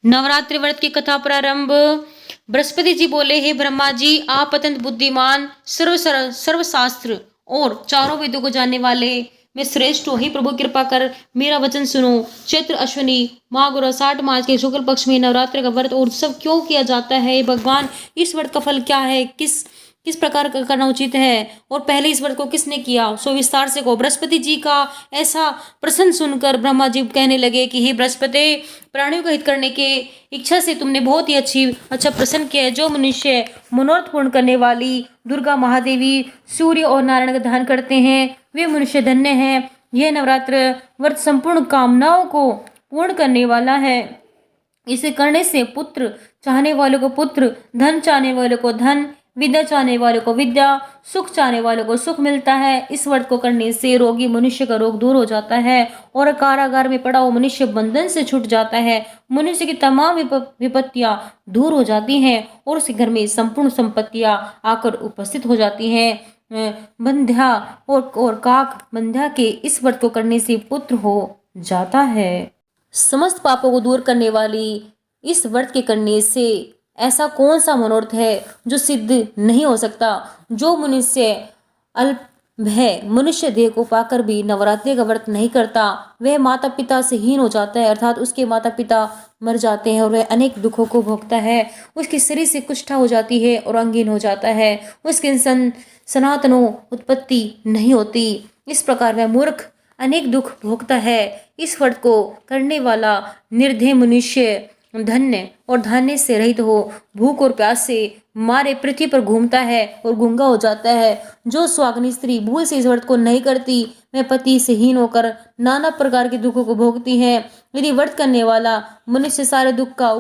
नवरात्रि व्रत की कथा प्रारंभ। बृहस्पति जी बोले, हे ब्रह्मा जी, आप अत्यंत बुद्धिमान, सर्वशास्त्र और चारों वेदों को जानने वाले मैं श्रेष्ठ हूँ। हे प्रभु, कृपा कर मेरा वचन सुनो। चैत्र अश्विनी माह गुरु 60 मार्च के शुक्ल पक्ष में नवरात्र का व्रत और उत्सव क्यों किया जाता है? हे भगवान, इस व्रत का फल क्या है? किस किस प्रकार का करना उचित है? और पहले इस व्रत को किसने किया, सो विस्तार से को। बृहस्पति जी का ऐसा प्रश्न सुनकर ब्रह्मा जी कहने लगे कि हे बृहस्पति, प्राणियों का हित करने के इच्छा से तुमने बहुत ही अच्छा प्रश्न किया है। जो मनुष्य मनोरथ पूर्ण करने वाली दुर्गा महादेवी, सूर्य और नारायण का ध्यान करते हैं, वे मनुष्य धन्य हैं। यह नवरात्र व्रत संपूर्ण कामनाओं को पूर्ण करने वाला है। इसे करने से पुत्र चाहने वालों को पुत्र, धन चाहने वालों को धन, विद्या चाहने वालों को विद्या, सुख चाहने वालों को सुख मिलता है। इस व्रत को करने से रोगी मनुष्य का रोग दूर हो जाता है और कारागार में पड़ा हुआ मनुष्य बंधन से छूट जाता है। मनुष्य की तमाम विपत्तियां दूर हो जाती हैं और उसके घर में संपूर्ण संपत्तियां आकर उपस्थित हो जाती हैं। बंध्या और काक बंध्या के इस व्रत को करने से पुत्र हो जाता है। समस्त पापों को दूर करने वाली इस व्रत के करने से ऐसा कौन सा मनोरथ है जो सिद्ध नहीं हो सकता? जो मनुष्य अल्प है, मनुष्य देह को पाकर भी नवरात्रि का व्रत नहीं करता, वह माता पिता से हीन हो जाता है, अर्थात उसके माता पिता मर जाते हैं और वह अनेक दुखों को भोगता है। उसके शरीर से कुष्ठा हो जाती है और अंगहीन हो जाता है। उसके सनातनों उत्पत्ति नहीं होती। इस प्रकार वह मूर्ख अनेक दुख भोगता है। इस व्रत को करने वाला निर्धय मनुष्य धन्य और धान्य से रहित हो भूख और प्यास से मारे पृथ्वी पर घूमता है और गूंगा हो जाता है। जो स्वाग्नी स्त्री भूल से इस व्रत को नहीं करती, वह पति से हीन होकर नाना प्रकार के दुखों को भोगती है। यदि व्रत करने वाला मनुष्य सारे दिन का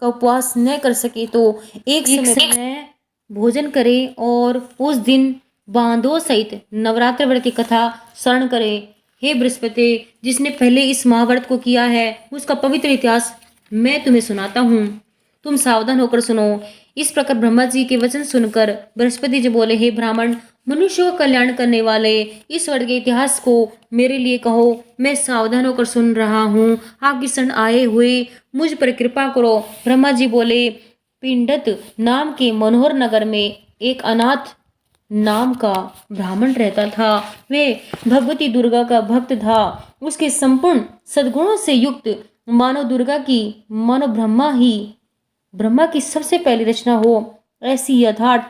उपवास न कर सके तो एक समय में भोजन करे और उस दिन बांधों सहित नवरात्र व्रत की कथा स्मरण करे। हे बृहस्पति, जिसने पहले इस महाव्रत को किया है, उसका पवित्र इतिहास मैं तुम्हें सुनाता हूँ, तुम सावधान होकर सुनो। इस प्रकार ब्रह्मा जी के वचन सुनकर बृहस्पति जी बोले, हे ब्राह्मण, मनुष्यों का कल्याण करने वाले इस व्रत के इतिहास को मेरे लिए कहो। मैं सावधान होकर सुन रहा हूँ। आपकी शरण आए हुए मुझ पर कृपा करो। ब्रह्मा जी बोले, पिंडत नाम के मनोहर नगर में एक अनाथ नाम का ब्राह्मण रहता था। वे भगवती दुर्गा का भक्त था। उसके संपूर्ण सद्गुणों से युक्त मानो ब्रह्मा की सबसे पहली रचना हो, ऐसी यथार्थ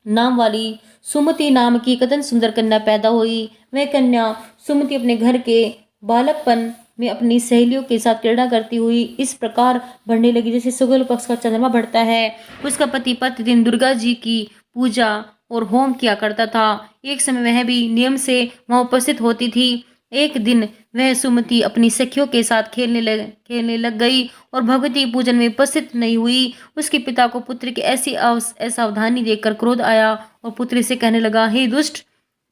नाम वाली सुमति नाम की एक अत्यंत सुंदर कन्या पैदा हुई। वह कन्या सुमति अपने घर के बालकपन में अपनी सहेलियों के साथ क्रीड़ा करती हुई इस प्रकार बढ़ने लगी जैसे शुक्ल पक्ष का चंद्रमा बढ़ता है। उसका पति प्रतिदिन दुर्गा जी की पूजा और होम किया करता था। एक समय वह भी नियम से वहां उपस्थित होती थी। एक दिन वह सुमति अपनी सखियों के साथ खेलने लग गई और भगवती पूजन में उपस्थित नहीं हुई। उसके पिता को पुत्र की ऐसी असावधानी देखकर क्रोध आया और पुत्री से कहने लगा, हे दुष्ट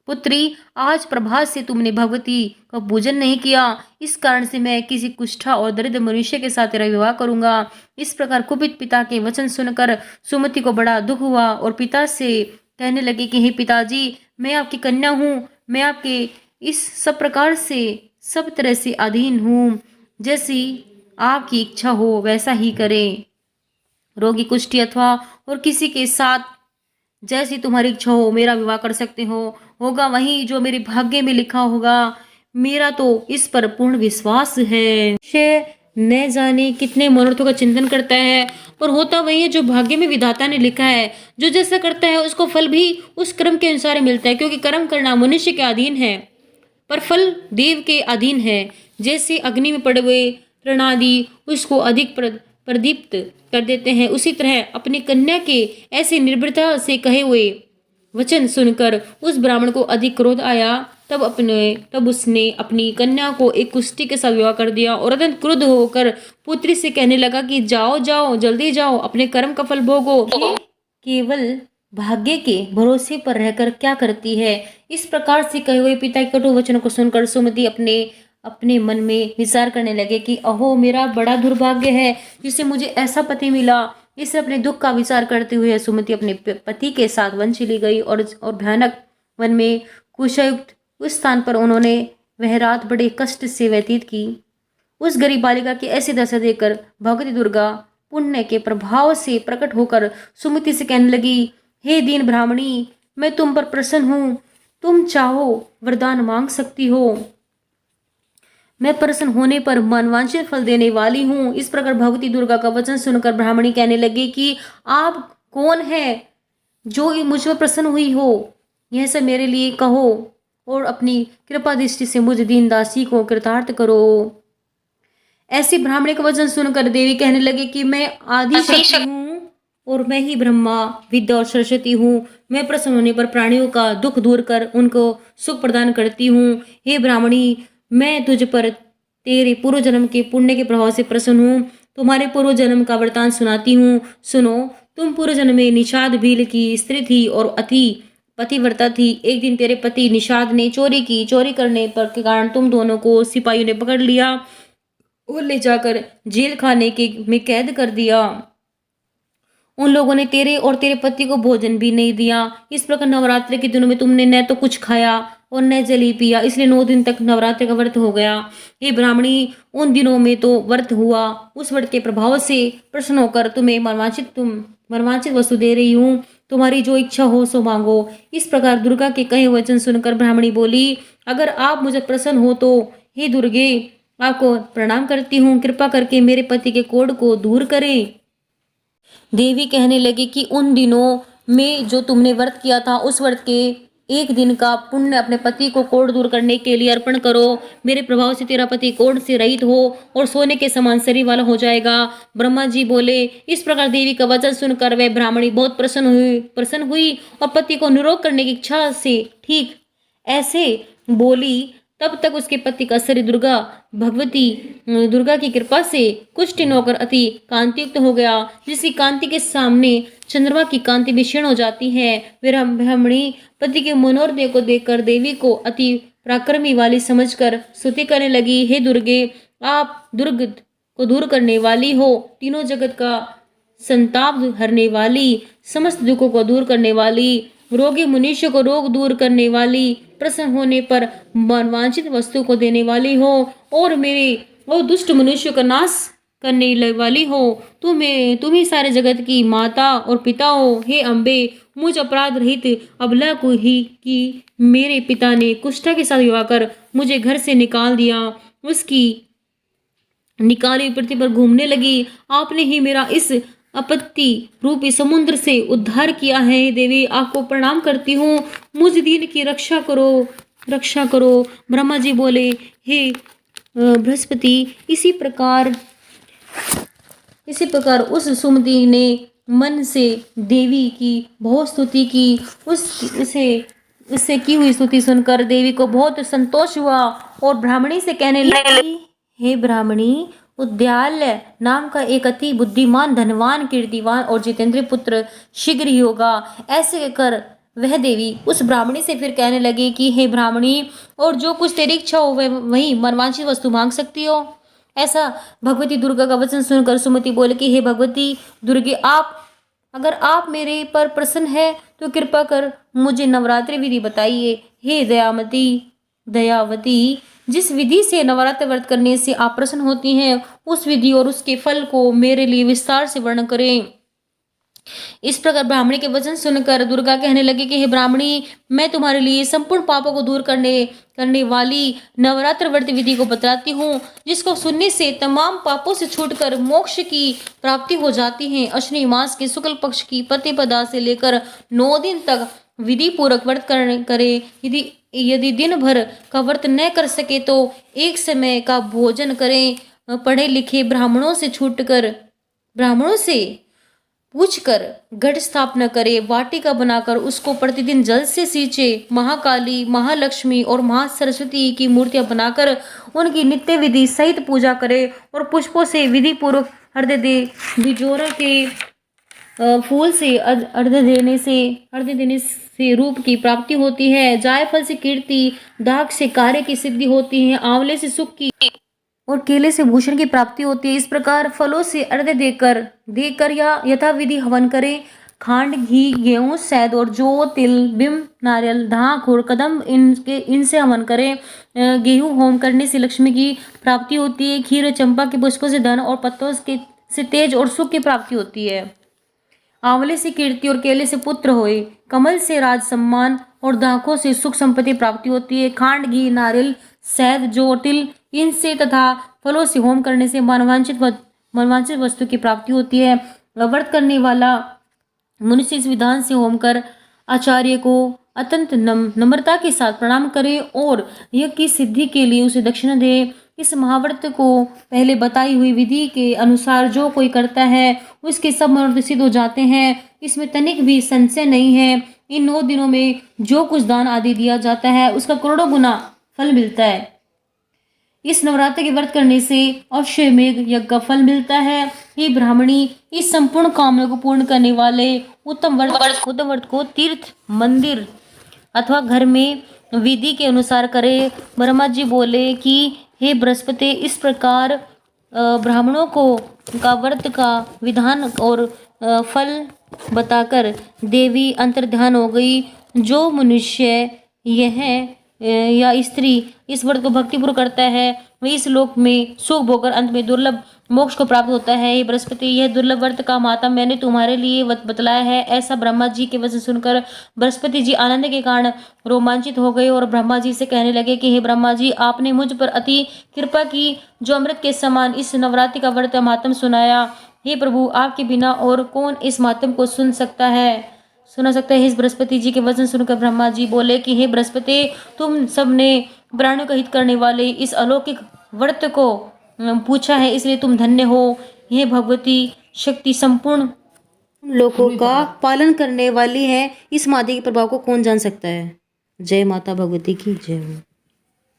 पुत्री, आज प्रभात से तुमने भगवती का पूजन नहीं किया। इस कारण से मैं किसी कुष्ठा और दरिद्र मनुष्य के साथ तेरा विवाह करूंगा। इस प्रकार कुपित पिता के वचन सुनकर सुमति को बड़ा दुख हुआ और पिता से कहने लगे कि हे पिताजी, मैं आपकी कन्या हूँ। मैं आपके इस सब प्रकार से सब तरह से अधीन हूँ। जैसी आपकी इच्छा हो वैसा ही करें। रोगी कुष्ठी अथवा और किसी के साथ जैसी तुम्हारी इच्छा हो मेरा विवाह कर सकते होगा वही जो मेरे भाग्य में लिखा होगा। मेरा तो इस पर पूर्ण विश्वास है। न जाने कितने मनोरथों का चिंतन करता है और होता वही है जो भाग्य में विधाता ने लिखा है। जो जैसा करता है उसको फल भी उस कर्म के अनुसार ही मिलता है, क्योंकि कर्म करना मनुष्य के अधीन है पर फल देव के अधीन है। जैसे अग्नि में पड़े हुए तृणादि उसको अधिक प्रदीप्त कर देते हैं, उसी तरह अपनी कन्या के ऐसे निर्भरता से कहे हुए वचन सुनकर उस ब्राह्मण को अधिक क्रोध आया। तब उसने अपनी कन्या को एक कुष्ठी के साथ विवाह कर दिया और अत्यंत क्रुद्ध होकर पुत्री से कहने लगा कि जाओ जाओ, जल्दी जाओ, अपने कर्म का फल भोगो। केवल भाग्य के भरोसे पर रहकर क्या करती है? इस प्रकार से कहे हुए पिता के कटु वचनों को सुनकर सुमति अपने मन में विचार करने लगे कि अहो, मेरा बड़ा दुर्भाग्य है जिससे मुझे ऐसा पति मिला। इससे अपने दुख का विचार करते हुए सुमति अपने पति के साथ वन चली गई और भयानक वन में कुशायुक्त उस स्थान पर उन्होंने वह रात बड़े कष्ट से व्यतीत की। उस गरीब बालिका की ऐसी दशा देखकर भगवती दुर्गा पुण्य के प्रभाव से प्रकट होकर सुमति से कहने लगी, हे दीन ब्राह्मणी, मैं तुम पर प्रसन्न हूं, तुम चाहो वरदान मांग सकती हो, मैं प्रसन्न होने पर मनवांछित फल देने वाली हूँ। इस प्रकार भगवती दुर्गा का वचन सुनकर ब्राह्मणी कहने लगी कि आप कौन है जो मुझ पर प्रसन्न हुई हो, यह सब मेरे लिए कहो और अपनी कृपा दृष्टि से मुझ दीन दासी को कृतार्थ करो। ऐसी ब्राह्मणी का वचन सुनकर देवी कहने लगी कि मैं आदि शक्ति हूँ और मैं ही ब्रह्मा विद्या और सरस्वती हूँ। मैं प्रसन्न होने पर प्राणियों का दुख दूर कर उनको सुख प्रदान करती हूँ। हे ब्राह्मणी, मैं तुझ पर तेरे पूर्व जन्म के पुण्य के प्रभाव से प्रसन्न हूँ। तुम्हारे पूर्व जन्म का वृतांत सुनाती हूँ, सुनो। तुम पूर्व जन्म में निषाद भील की स्त्री थी और अति पतिव्रता थी। एक दिन तेरे पति निषाद ने चोरी की। चोरी करने पर के कारण तुम दोनों को सिपाहियों ने पकड़ लिया और ले जाकर जेल खाने के में कैद कर दिया। उन लोगों ने तेरे और तेरे पति को भोजन भी नहीं दिया। इस प्रकार नवरात्रि के दिनों में तुमने न तो कुछ खाया और न जल ही पिया, इसलिए 9 दिन तक नवरात्रि का व्रत हो गया। हे ब्राह्मणी, उन दिनों में तो व्रत हुआ, उस व्रत के प्रभाव से प्रसन्न होकर तुम्हें मनवांछित वस्तु दे रही हूँ। तुम्हारी जो इच्छा हो सो मांगो। इस प्रकार दुर्गा के कहे वचन सुनकर ब्राह्मणी बोली, अगर आप मुझे प्रसन्न हो तो हे दुर्गे, आपको प्रणाम करती हूँ, कृपा करके मेरे पति के कोढ़ को दूर करें। देवी कहने लगी कि उन दिनों में जो तुमने व्रत किया था, उस व्रत के एक दिन का पुण्य अपने पति को कोढ़ दूर करने के लिए अर्पण करो। मेरे प्रभाव से तेरा पति कोढ़ से रहित हो और सोने के समान शरीर वाला हो जाएगा। ब्रह्मा जी बोले। इस प्रकार देवी का वचन सुनकर वह ब्राह्मणी बहुत प्रसन्न हुई और पति को निरोग करने की इच्छा से ठीक ऐसे बोली। तब तक उसके पति का शरीर भगवती दुर्गा की कृपा से कुष्ठ होकर अति कांतियुक्त हो गया, जिसकी कांति के सामने चंद्रमा की कांति भी क्षीण हो जाती है। ब्राह्मणी पति के मनोरथ को देखकर देवी को अति पराक्रमी वाली समझकर स्तुति करने लगी, हे दुर्गे, आप दुर्ग को दूर करने वाली हो, तीनों जगत का संताप हरने वाली, समस्त दुखों को दूर करने वाली, रोगी मनुष्य को रोग दूर करने वाली, प्रसन्न होने पर मनवांछित वस्तु को देने वाली हो और मेरे वो दुष्ट मनुष्य का नाश करने वाली हो। तुम ही सारे जगत की माता और पिता हो। हे अम्बे, मुझ अपराध रहित अबला को ही कि मेरे पिता ने कुष्ठा के साथ विवाह कर मुझे घर से निकाल दिया, उसकी निकाली पृथ्वी पर घूमने लगी। आपने ही मेरा इस आपत्ति रूपी समुद्र से उद्धार किया है। देवी, आपको प्रणाम करती हूँ, मुझ दीन की रक्षा करो। ब्रह्मा जी बोले, हे बृहस्पति, इसी प्रकार उस सुमति ने मन से देवी की बहुत स्तुति की। उससे की हुई स्तुति सुनकर देवी को बहुत संतोष हुआ और ब्राह्मणी से कहने लगी, हे ब्राह्मणी, उद्याल्य नाम का एक अति बुद्धिमान, धनवान, कीर्तिवान और जितेंद्रिय पुत्र शीघ्र ही होगा। ऐसे कर वह देवी उस ब्राह्मणी से फिर कहने लगी कि हे ब्राह्मणी, और जो कुछ तेरी इच्छा हो वह वही मनवांछित वस्तु मांग सकती हो। ऐसा भगवती दुर्गा का वचन सुनकर सुमति बोले कि हे भगवती दुर्गे, अगर आप मेरे पर प्रसन्न है तो कृपा कर मुझे नवरात्रि विधि बताइए। हे दयावती, जिस विधि से नवरात्र व्रत करने से आप प्रसन्न होती हैं, उस विधि और उसके फल को मेरे लिए विस्तार से वर्णन करें। इस प्रकार ब्राह्मणी के वचन सुनकर दुर्गा कहने लगी कि हे ब्राह्मणी, मैं तुम्हारे लिए संपूर्ण पापों को दूर करने वाली नवरात्र व्रत विधि को बताती हूँ, जिसको सुनने से तमाम पापों से छूटकर मोक्ष की प्राप्ति हो जाती है। अश्विनी मास के शुक्ल पक्ष की प्रतिपदा से लेकर 9 दिन तक विधि पूर्वक व्रत करे। यदि दिन भर का व्रत न कर सके तो एक समय का भोजन करें। पढ़े लिखे ब्राह्मणों से पूछकर घट स्थापना करे, वाटिका बनाकर उसको प्रतिदिन जल से सींचे, महाकाली, महालक्ष्मी और महासरस्वती की मूर्तियां बनाकर उनकी नित्य विधि सहित पूजा करे और पुष्पों से विधि पूर्वक अर्घ्य दे। बिजोरा के फूल से अर्घ्य देने से रूप की प्राप्ति होती है। जायफल से कीर्ति, दाग से कार्य की सिद्धि होती है, आंवले से सुख की और केले से भूषण की प्राप्ति होती है। इस प्रकार फलों से अर्घ्य देकर या यथाविधि हवन करें। खांड, घी, गेहूं, शहद और जौ, तिल, बिंब, नारियल, धाक और कदम इनसे हवन करें। गेहूं होम करने से लक्ष्मी की प्राप्ति होती है। खीर और चंपा के पुष्पों से धन और पत्तों से तेज और सुख की प्राप्ति होती है। आंवले से कीर्ति और केले से पुत्र होए। कमल से राज सम्मान और दाखों से सुख संपत्ति प्राप्ति होती है। खांड, घी, नारियल, शहद, जौ, तिल इनसे तथा फलों से होम करने से मनवांछित वस्तु की प्राप्ति होती है। व्रत करने वाला मनुष्य इस विधान से होम कर आचार्य को अत्यंत नम्रता के साथ प्रणाम करे और यज्ञ की सिद्धि के लिए उसे दक्षिणा दे। इस महाव्रत को पहले बताई हुई विधि के अनुसार जो कोई करता है उसके सब मनोरथ सिद्ध हो जाते हैं। इसमें तनिक भी संशय नहीं है। इन 9 दिनों में जो कुछ दान आदि दिया जाता है उसका करोड़ों गुना फल मिलता है। इस नवरात्र के व्रत करने से अश्वमेध यज्ञ का फल मिलता है। ये ब्राह्मणी इस संपूर्ण कामना को पूर्ण करने वाले उत्तम व्रत को तीर्थ, मंदिर अथवा घर में विधि के अनुसार करे। ब्रह्मा जी बोले कि हे बृहस्पति, इस प्रकार ब्राह्मणों को का व्रत का विधान और फल बताकर देवी अंतर्ध्यान हो गई। जो मनुष्य यह या स्त्री इस व्रत को भक्तिपूर्वक करता है वह इस लोक में सुख भोगकर अंत में दुर्लभ मोक्ष को प्राप्त होता है। हे बृहस्पति, यह दुर्लभ व्रत का माता मैंने तुम्हारे लिए बतलाया है। ऐसा ब्रह्मा जी के वचन सुनकर बृहस्पति जी आनंद के कारण रोमांचित हो गए और ब्रह्मा जी से कहने लगे कि हे ब्रह्मा जी, आपने मुझ पर अति कृपा की जो अमृत के समान इस नवरात्रि का व्रत मातम सुनाया। हे प्रभु, आपके बिना और कौन इस मातम को सुना सकता है। इस बृहस्पति जी के वचन सुनकर ब्रह्मा जी बोले कि हे बृहस्पति, तुम सबने प्राणियों का हित करने वाले इस अलौकिक व्रत को पूछा है, इसलिए तुम धन्य हो। यह भगवती शक्ति संपूर्ण लोगों का पालन करने वाली है। इस मादे के प्रभाव को कौन जान सकता है। जय माता भगवती की जय हो।